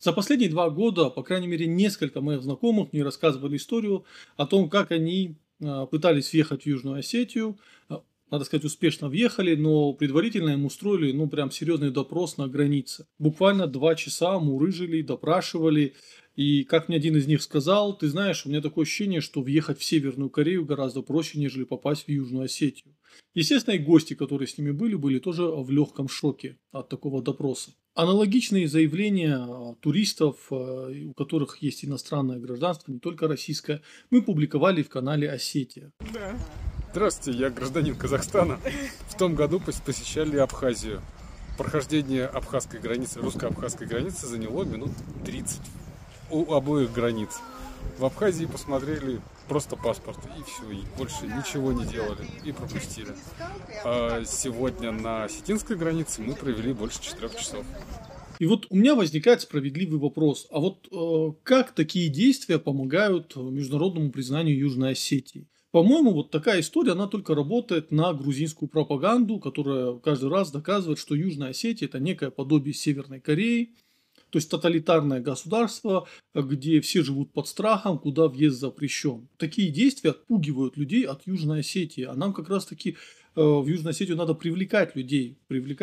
За последние 2 года, по крайней мере, несколько моих знакомых мне рассказывали историю о том, как они пытались въехать в Южную Осетию. Надо сказать, успешно въехали, но предварительно им устроили, прям серьезный допрос на границе. Буквально 2 часа мурыжили, допрашивали. И как мне один из них сказал, ты знаешь, у меня такое ощущение, что въехать в Северную Корею гораздо проще, нежели попасть в Южную Осетию. Естественно, и гости, которые с ними были тоже в легком шоке от такого допроса. Аналогичные заявления туристов, у которых есть иностранное гражданство, не только российское, мы публиковали в канале «Осетия». Да. Здравствуйте, я гражданин Казахстана. В том году посещали Абхазию. Прохождение абхазской границы, русско-абхазской границы заняло минут 30 у обоих границ. В Абхазии посмотрели просто паспорт и все, и больше ничего не делали и пропустили. А сегодня на осетинской границе мы провели больше 4 часов. И вот у меня возникает справедливый вопрос. А вот как такие действия помогают международному признанию Южной Осетии? По-моему, вот такая история, она только работает на грузинскую пропаганду, которая каждый раз доказывает, что Южная Осетия – это некое подобие Северной Кореи, то есть тоталитарное государство, где все живут под страхом, куда въезд запрещен. Такие действия отпугивают людей от Южной Осетии, а нам как раз-таки в Южную Осетию надо привлекать людей,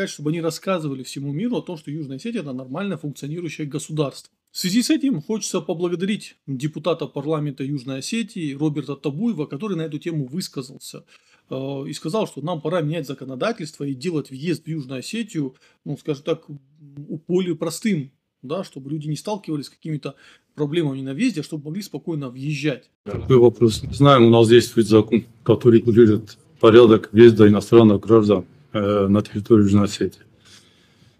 чтобы они рассказывали всему миру о том, что Южная Осетия – это нормально функционирующее государство. В связи с этим хочется поблагодарить депутата парламента Южной Осетии Роберта Табуева, который на эту тему высказался и сказал, что нам пора менять законодательство и делать въезд в Южную Осетию, скажем так, более простым, да, чтобы люди не сталкивались с какими-то проблемами на въезде, а чтобы могли спокойно въезжать. Такой вопрос. Знаем, у нас действует закон, который регулирует порядок въезда иностранных граждан на территорию Южной Осетии.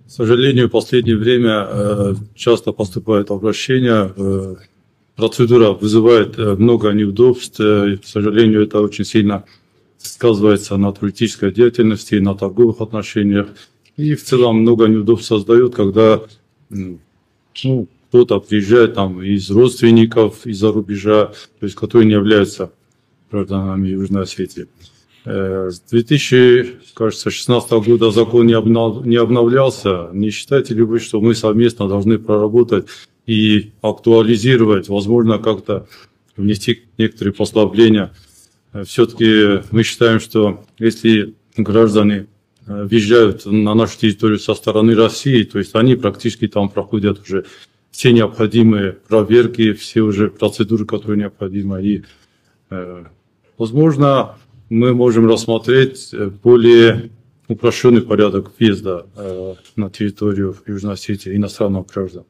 К сожалению, в последнее время часто поступают обращения, процедура вызывает много неудобств, к сожалению, это очень сильно сказывается на туристической деятельности, на торговых отношениях, и в целом много неудобств создает, когда кто-то приезжает там из родственников, из-за рубежа, то есть которые не являются гражданами Южной Осетии. С 2016 года закон не обновлялся. Не считаете ли вы, что мы совместно должны проработать и актуализировать, возможно, как-то внести некоторые послабления? Все-таки мы считаем, что если граждане въезжают на нашу территорию со стороны России, то есть они практически там проходят уже все необходимые проверки, все уже процедуры, которые необходимы. И, возможно, мы можем рассмотреть более упрощенный порядок въезда на территорию Южной Осетии иностранных граждан.